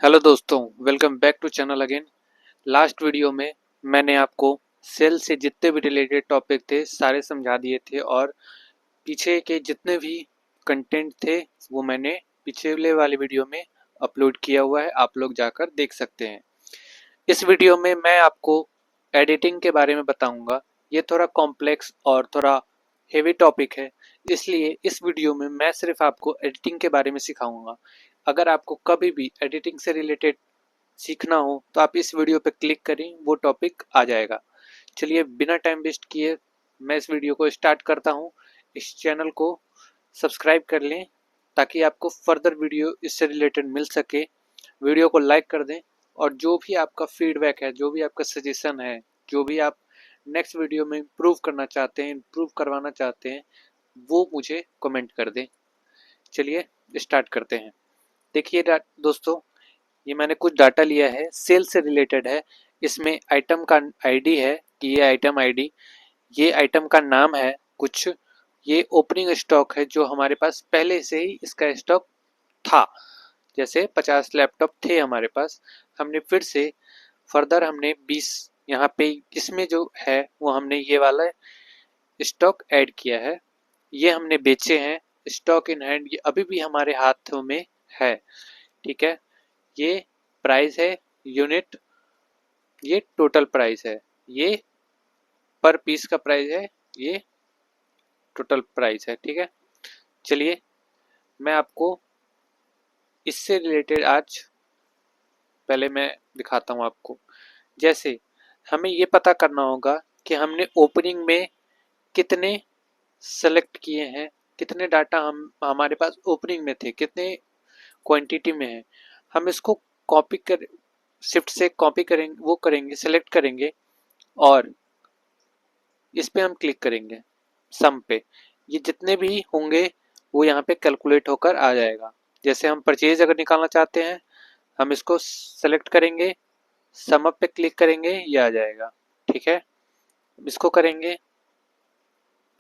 Hello दोस्तों, welcome back to channel again. Last video में मैंने आपको सेल से जितने भी रिलेटेड टॉपिक थे सारे समझा दिए थे और पीछे के जितने भी कंटेंट थे वो मैंने पिछले वाले वीडियो में अपलोड किया हुआ है, आप लोग जाकर देख सकते हैं। इस वीडियो में मैं आपको एडिटिंग के बारे में बताऊंगा। ये थोड़ा कॉम्प्लेक्स और थोड़ा हेवी टॉपिक है, इसलिए इस वीडियो में मैं सिर्फ आपको एडिटिंग के बारे में सिखाऊंगा। अगर आपको कभी भी एडिटिंग से रिलेटेड सीखना हो तो आप इस वीडियो पे क्लिक करें, वो टॉपिक आ जाएगा। चलिए बिना टाइम वेस्ट किए मैं इस वीडियो को स्टार्ट करता हूँ। इस चैनल को सब्सक्राइब कर लें ताकि आपको फर्दर वीडियो इससे रिलेटेड मिल सके। वीडियो को लाइक कर दें और जो भी आपका फीडबैक है, जो भी आपका सजेशन है, जो भी आप नेक्स्ट वीडियो में इम्प्रूव करना चाहते हैं, इम्प्रूव करवाना चाहते हैं, वो मुझे कमेंट कर दें। चलिए स्टार्ट करते हैं। देखिए दोस्तों, ये मैंने कुछ डाटा लिया है, सेल से रिलेटेड है। इसमें आइटम का आईडी है कि ये आइटम आईडी, ये आइटम का नाम है कुछ, ये ओपनिंग स्टॉक है जो हमारे पास पहले से ही इसका स्टॉक था। जैसे 50 लैपटॉप थे हमारे पास, हमने फिर से फर्दर हमने 20 यहाँ पे इसमें जो है वो हमने ये वाला स्टॉक ऐड किया है। ये हमने बेचे हैं, स्टॉक इन हैंड ये अभी भी हमारे हाथों में है। ठीक है, ये प्राइस है यूनिट, ये टोटल प्राइस है, ये पर पीस का प्राइस है, ये टोटल प्राइस है। ठीक है, चलिए मैं आपको इससे रिलेटेड आज पहले मैं दिखाता हूँ आपको। जैसे हमें ये पता करना होगा कि हमने ओपनिंग में कितने सेलेक्ट किए हैं, कितने डाटा हम हमारे पास ओपनिंग में थे, कितने क्वांटिटी में है। हम इसको कॉपी कर शिफ्ट से कॉपी करेंगे, वो करेंगे, सेलेक्ट करेंगे और इस पे हम क्लिक करेंगे सम पे। ये जितने भी होंगे वो यहाँ पे कैलकुलेट होकर आ जाएगा। जैसे हम परचेज अगर निकालना चाहते हैं, हम इसको सेलेक्ट करेंगे, सम अप पे क्लिक करेंगे, ये आ जाएगा। ठीक है, इसको करेंगे,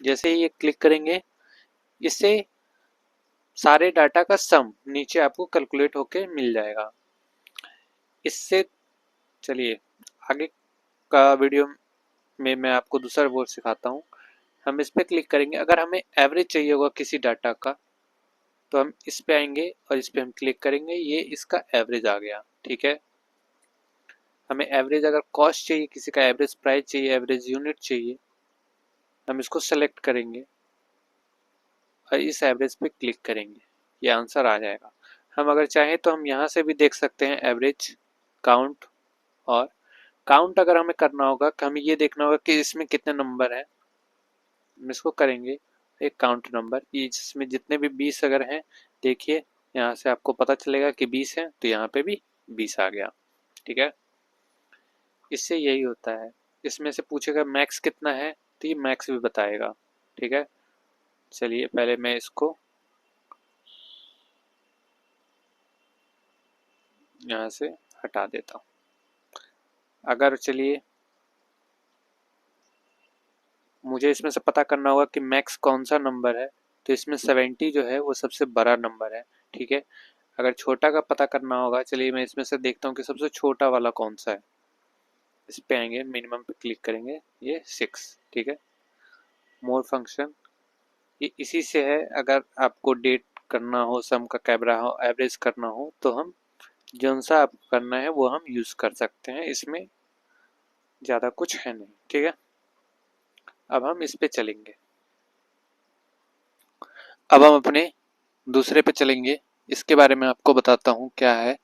जैसे ही ये क्लिक करेंगे इससे सारे डाटा का सम नीचे आपको कैलकुलेट होके मिल जाएगा। इससे चलिए आगे का वीडियो में मैं आपको दूसरा बोर्ड सिखाता हूँ। हम इस पे क्लिक करेंगे, अगर हमें एवरेज चाहिए होगा किसी डाटा का तो हम इस पे आएंगे और इस पे हम क्लिक करेंगे, ये इसका एवरेज आ गया। ठीक है, हमें एवरेज अगर कॉस्ट चाहिए, किसी का एवरेज प्राइस चाहिए, एवरेज यूनिट चाहिए, हम इसको सेलेक्ट करेंगे और इस एवरेज पे क्लिक करेंगे, ये आंसर आ जाएगा। हम अगर चाहें तो हम यहाँ से भी देख सकते हैं एवरेज, काउंट। और काउंट अगर हमें करना होगा कि हमें ये देखना होगा कि इसमें कितने नंबर हैं, हम इसको करेंगे एक काउंट नंबर, इसमें जितने भी 20 अगर हैं, देखिए यहाँ से आपको पता चलेगा कि 20 है तो यहाँ पे भी 20 आ गया। ठीक है, इससे यही होता है। इसमें से पूछेगा मैक्स कितना है तो ये मैक्स भी बताएगा। ठीक है, चलिए पहले मैं इसको यहाँ से हटा देता हूँ। अगर चलिए मुझे इसमें से पता करना होगा कि मैक्स कौन सा नंबर है, तो इसमें 70 जो है वो सबसे बड़ा नंबर है। ठीक है, अगर छोटा का पता करना होगा, चलिए मैं इसमें से देखता हूँ कि सबसे छोटा वाला कौन सा है। इस पे आएंगे, मिनिमम पे क्लिक करेंगे, ये 6। ठीक है, मोर फंक्शन ये इसी से है। अगर आपको डेट करना हो, सम का कैमरा हो, एवरेज करना हो तो हम जौन सा आपको करना है वो हम यूज़ कर सकते हैं, इसमें ज़्यादा कुछ है नहीं। ठीक है, अब हम इस पे चलेंगे। अब हम अपने दूसरे पे चलेंगे, इसके बारे में आपको बताता हूँ क्या है।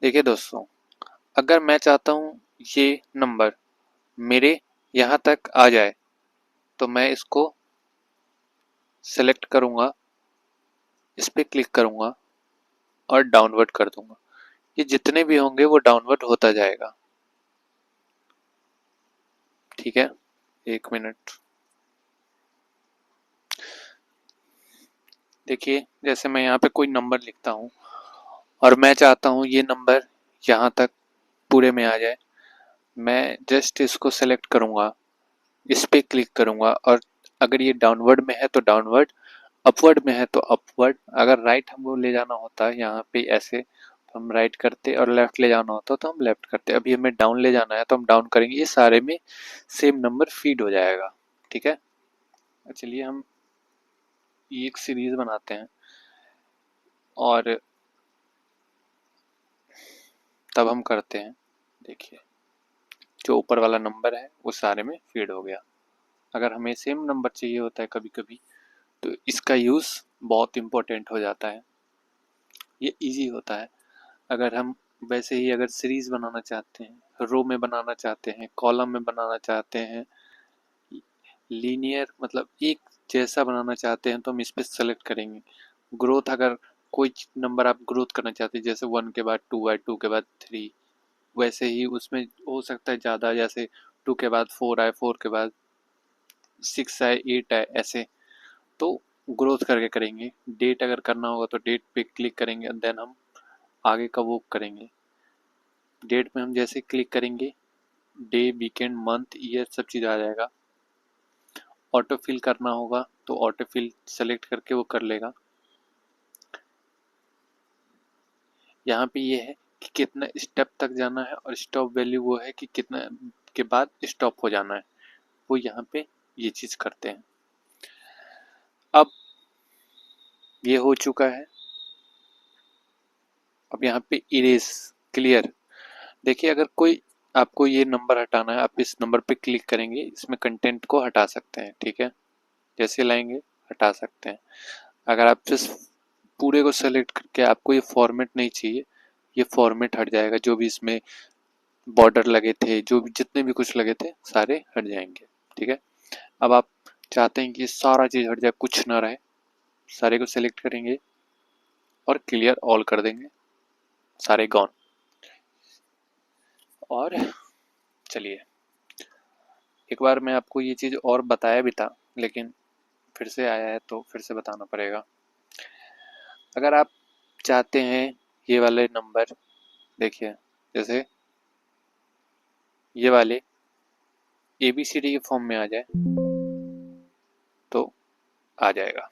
देखिए दोस्तों, अगर मैं चाहता हूँ ये नंबर मेरे यहाँ तक आ जाए तो मैं इसको सेलेक्ट करूँगा, इस पे क्लिक करूँगा और डाउनवर्ड कर दूंगा। ये जितने भी होंगे वो डाउनवर्ड होता जाएगा। ठीक है, एक मिनट। देखिए जैसे मैं यहाँ पे कोई नंबर लिखता हूँ और मैं चाहता हूँ ये नंबर यहाँ तक पूरे में आ जाए, मैं जस्ट इसको सेलेक्ट करूँगा, इस पे क्लिक करूँगा और अगर ये डाउनवर्ड में है तो डाउनवर्ड, अपवर्ड में है तो अपवर्ड। अगर राइट हमको ले जाना होता है यहाँ पे ऐसे, तो हम राइट करते और लेफ्ट ले जाना होता तो हम लेफ्ट करते। अभी हमें डाउन ले जाना है तो हम डाउन करेंगे, ये सारे में सेम नंबर फीड हो जाएगा। ठीक है, चलिए हम एक सीरीज बनाते हैं और तब हम करते हैं। देखिए जो ऊपर वाला नंबर है वो सारे में फीड हो गया। अगर हमें सेम नंबर चाहिए होता है कभी कभी तो इसका यूज़ बहुत इम्पोर्टेंट हो जाता है, ये इजी होता है। अगर हम वैसे ही अगर सीरीज बनाना चाहते हैं, रो में बनाना चाहते हैं, कॉलम में बनाना चाहते हैं, लीनियर मतलब एक जैसा बनाना चाहते हैं तो हम इस पर सेलेक्ट करेंगे। ग्रोथ अगर कोई नंबर आप ग्रोथ करना चाहते हैं जैसे 1 के बाद 2 है, 2 के बाद 3, वैसे ही उसमें हो सकता है ज़्यादा, जैसे 2 के बाद 4 आए, 4 के बाद 6 आए, 8 आए, ऐसे तो ग्रोथ करके करेंगे। डेट अगर करना होगा तो डेट पे क्लिक करेंगे, देन हम आगे का वो करेंगे। डेट में हम जैसे क्लिक करेंगे डे, वीकेंड, मंथ, ईयर सब चीज़ आ जाएगा। ऑटो फिल करना होगा तो ऑटो फिल सेलेक्ट करके वो कर लेगा। यहाँ पे ये है कि कितना स्टेप तक जाना है और स्टॉप वैल्यू वो है कि कितना के बाद स्टॉप हो जाना है, वो यहाँ पे ये चीज़ करते हैं। अब ये हो चुका है। अब यहाँ पे इरेज क्लियर। देखिए अगर कोई आपको ये नंबर हटाना है, आप इस नंबर पे क्लिक करेंगे, इसमें कंटेंट को हटा सकते हैं। ठीक है, जैसे लाएंगे हटा सकते हैं। अगर आप जिस पूरे को सेलेक्ट करके आपको ये फॉर्मेट नहीं चाहिए, ये फॉर्मेट हट जाएगा। जो भी इसमें बॉर्डर लगे थे, जो भी जितने भी कुछ लगे थे सारे हट जाएंगे। ठीक है, अब आप चाहते हैं कि सारा चीज़ हट जाए, कुछ ना रहे, सारे को सेलेक्ट करेंगे और क्लियर ऑल कर देंगे, सारे गॉन। और चलिए एक बार मैं आपको ये चीज़ और बताया भी था लेकिन फिर से आया है तो फिर से बताना पड़ेगा। अगर आप चाहते हैं ये वाले नंबर, देखिए जैसे ये वाले ABCD के फॉर्म में आ जाए तो आ जाएगा।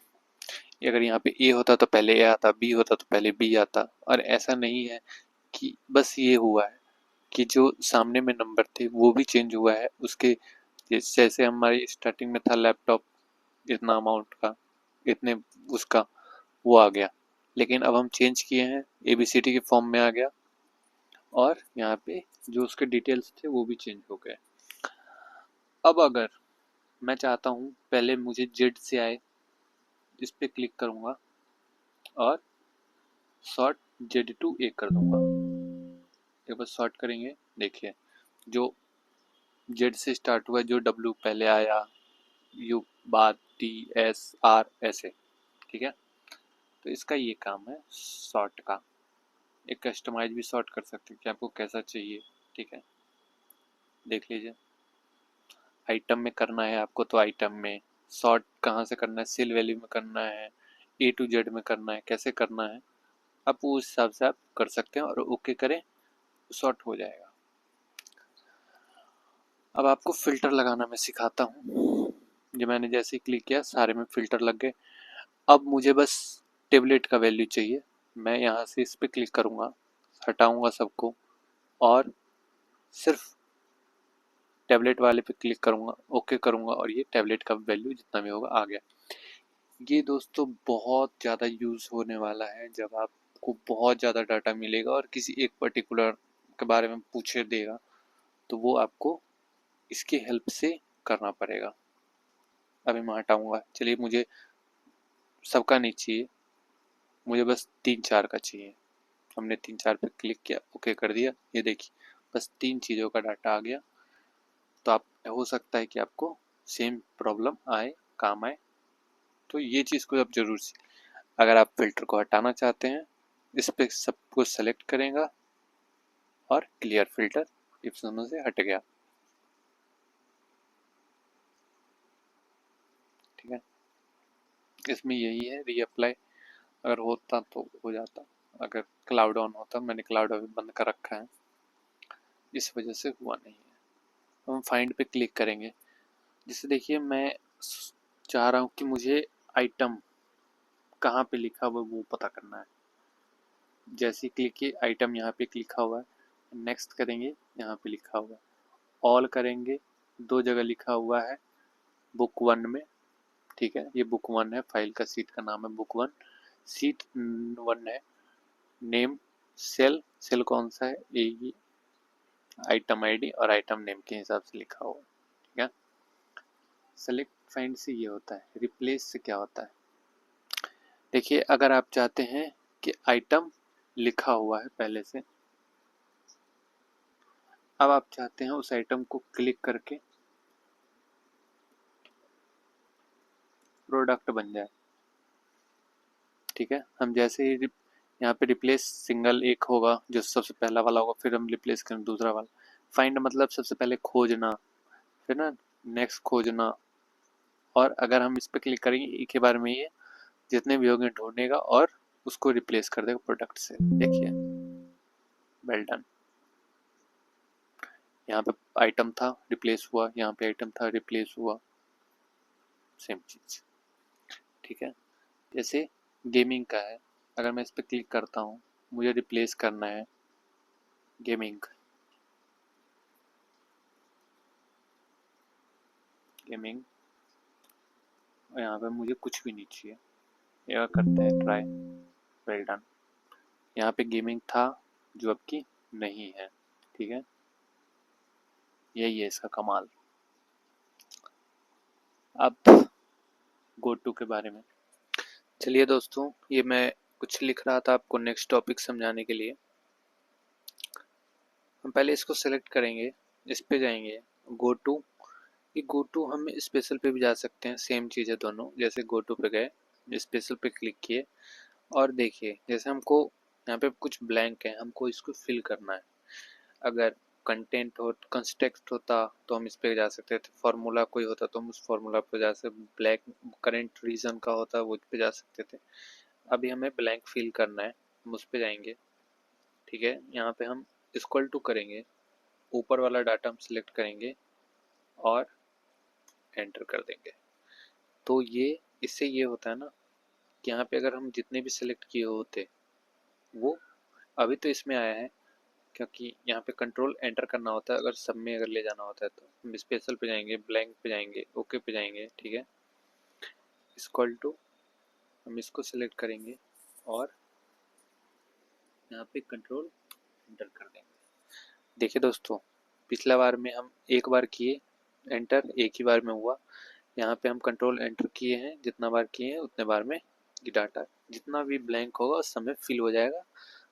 अगर यहाँ पे A होता तो पहले A आता, B होता तो पहले B आता। और ऐसा नहीं है कि बस ये हुआ है कि जो सामने में नंबर थे वो भी चेंज हुआ है उसके। जैसे हमारी स्टार्टिंग में था लैपटॉप इतना अमाउंट का, इतने उसका, वो आ गया। लेकिन अब हम चेंज किए हैं, ABCD के फॉर्म में आ गया और यहाँ पे जो उसके डिटेल्स थे वो भी चेंज हो गए। अब अगर मैं चाहता हूँ पहले मुझे जेड से आए, इस पे क्लिक करूँगा और शॉर्ट Z to A कर दूंगा। एक बार शॉर्ट करेंगे, देखिए जो जेड से स्टार्ट हुआ, जो W पहले आया, U बाद TSR ऐसे। ठीक है, तो इसका ये काम है शॉर्ट का। एक कस्टमाइज भी शॉर्ट कर सकते हैं कि आपको कैसा चाहिए। ठीक है, देख लीजिए आइटम में करना है आपको तो आइटम में, शॉर्ट कहाँ से करना है, सेल वैल्यू में करना है, A to Z में करना है, कैसे करना है आप उस हिसाब से आप कर सकते हैं और ओके करें, शॉर्ट हो जाएगा। अब आपको फिल्टर लगाना मैं सिखाता हूँ। जो मैंने जैसे ही क्लिक किया सारे में फिल्टर लग गए। अब मुझे बस टेबलेट का वैल्यू चाहिए, मैं यहाँ से इस पर क्लिक करूँगा, हटाऊँगा सबको और सिर्फ टैबलेट वाले पे क्लिक करूँगा, ओके करूँगा और ये टैबलेट का वैल्यू जितना भी होगा आ गया। ये दोस्तों बहुत ज़्यादा यूज़ होने वाला है जब आपको बहुत ज़्यादा डाटा मिलेगा और किसी एक पर्टिकुलर के बारे में पूछे देगा तो वो आपको इसकी हेल्प से करना पड़ेगा। अभी मैं हटाऊँगा, चलिए मुझे सबका नहीं चाहिए, मुझे बस 3-4 का चाहिए। हमने 3-4 पे क्लिक किया, ओके कर दिया, ये देखिए बस 3 चीज़ों का डाटा आ गया। तो आप हो सकता है कि आपको सेम प्रॉब्लम आए, काम आए, तो ये चीज़ को आप जरूर अगर आप फिल्टर को हटाना चाहते हैं इस पर सबको सेलेक्ट करेगा और क्लियर फिल्टर ऑप्शनों से हट गया। ठीक है, इसमें यही है रीअप्लाई। अगर होता तो हो जाता, अगर क्लाउड ऑन होता, मैंने क्लाउड अभी बंद कर रखा है इस वजह से हुआ नहीं है। हम फाइंड पे क्लिक करेंगे, जिससे देखिए मैं चाह रहा हूँ कि मुझे आइटम कहाँ पे लिखा हुआ वो पता करना है। जैसे क्लिक किए आइटम यहाँ पे लिखा हुआ है, नेक्स्ट करेंगे यहाँ पे लिखा हुआ है, ऑल करेंगे, दो जगह लिखा हुआ है बुक 1 में, ठीक है, ये बुक 1 है, फाइल का सीट का नाम है बुक 1, सीट 1 है, नेम सेल, सेल कौन सा है, ये आइटम आईडी और आइटम नेम के हिसाब से लिखा हुआ है, ठीक है। सेलेक्ट फाइंड से ये होता है, रिप्लेस से क्या होता है, देखिए अगर आप चाहते हैं कि आइटम लिखा हुआ है पहले से, अब आप चाहते हैं उस आइटम को क्लिक करके प्रोडक्ट बन जाए, ठीक है। हम जैसे ही यहाँ पे रिप्लेस सिंगल एक होगा जो सबसे पहला वाला होगा, फिर हम रिप्लेस करें दूसरा वाला, फाइंड मतलब सबसे पहले खोजना, फिर ना नेक्स्ट खोजना, और अगर हम इस पर क्लिक करेंगे एक ही बार में ये जितने भी होंगे ढूंढेगा और उसको रिप्लेस कर देगा प्रोडक्ट से, देखिए वेल डन। यहाँ पे आइटम था रिप्लेस हुआ, यहाँ पे आइटम था रिप्लेस हुआ, सेम चीज, ठीक है। जैसे गेमिंग का है, अगर मैं इस पर क्लिक करता हूँ, मुझे रिप्लेस करना है गेमिंग, गेमिंग, और यहाँ पे मुझे कुछ भी नहीं चाहिए, यह करते हैं ट्राई, वेल डन। यहाँ पे गेमिंग था जो अब की नहीं है, ठीक है, यही है इसका कमाल। अब गो टू के बारे में, चलिए दोस्तों, ये मैं कुछ लिख रहा था आपको नेक्स्ट टॉपिक समझाने के लिए। हम पहले इसको सेलेक्ट करेंगे, इस पे जाएंगे गो टू, ये गो टू हम स्पेशल पे भी जा सकते हैं, सेम चीज़ है दोनों। जैसे गो टू पे गए, स्पेशल पे क्लिक किए, और देखिए जैसे हमको यहाँ पे कुछ ब्लैंक है, हमको इसको फिल करना है। अगर कंटेंट हो, कंटेक्स्ट होता तो हम इस पे जा सकते थे, फार्मूला कोई होता तो हम उस फार्मूला पे जा सकते, ब्लैक करंट रीजन का होता वो पे जा सकते थे। अभी हमें ब्लैंक फिल करना है, हम उस पे जाएंगे, ठीक है। यहाँ पे हम इक्वल टू करेंगे, ऊपर वाला डाटा हम सिलेक्ट करेंगे और एंटर कर देंगे। तो ये इससे ये होता है ना कि यहाँ पे अगर हम जितने भी सिलेक्ट किए होते वो अभी तो इसमें आया है, क्योंकि यहाँ पे कंट्रोल एंटर करना होता है, अगर सब में अगर ले जाना होता है तो हम स्पेशल पे जाएंगे, ब्लैंक पे जाएंगे, ओके पे जाएंगे, ठीक है। इक्वल टू हम इसको सिलेक्ट करेंगे और यहाँ पे कंट्रोल एंटर कर देंगे। देखिए दोस्तों, पिछला बार में हम एक बार किए एंटर, एक ही बार में हुआ, यहाँ पे हम कंट्रोल एंटर किए हैं, जितना बार किए हैं उतने बार में ये डाटा जितना भी ब्लैंक होगा उस समय फिल हो जाएगा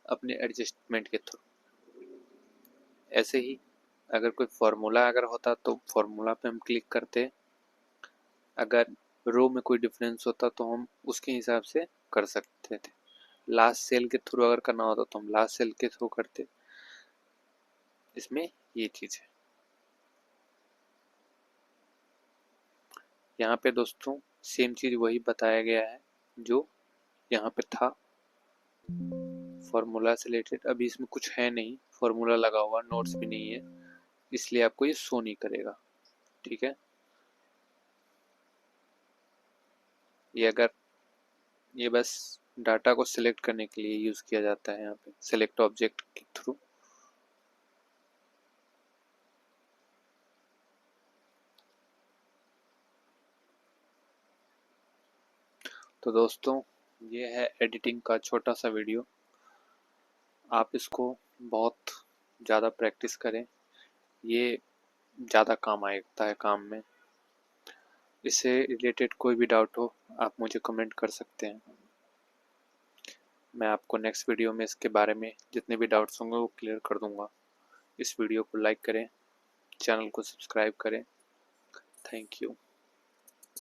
अपने एडजस्टमेंट के थ्रू। ऐसे ही अगर कोई फार्मूला अगर होता तो फार्मूला पे हम क्लिक करते, अगर रो में कोई डिफरेंस होता तो हम उसके हिसाब से कर सकते थे, लास्ट सेल के थ्रू अगर करना होता तो हम लास्ट सेल के थ्रू करते, इसमें ये चीज़ है। यहाँ पे दोस्तों सेम चीज़ वही बताया गया है जो यहाँ पे था फार्मूला से रिलेटेड। अभी इसमें कुछ है नहीं, फार्मूला लगा हुआ, नोट्स भी नहीं है, इसलिए आपको ये शो नहीं करेगा, ठीक है। ये अगर ये बस डाटा को सिलेक्ट करने के लिए यूज़ किया जाता है, यहाँ पे सिलेक्ट ऑब्जेक्ट के थ्रू। तो दोस्तों ये है एडिटिंग का छोटा सा वीडियो, आप इसको बहुत ज़्यादा प्रैक्टिस करें, ये ज़्यादा काम आएगा है काम में। इससे रिलेटेड कोई भी डाउट हो आप मुझे कमेंट कर सकते हैं, मैं आपको नेक्स्ट वीडियो में इसके बारे में जितने भी डाउट्स होंगे वो क्लियर कर दूंगा। इस वीडियो को लाइक करें, चैनल को सब्सक्राइब करें, थैंक यू।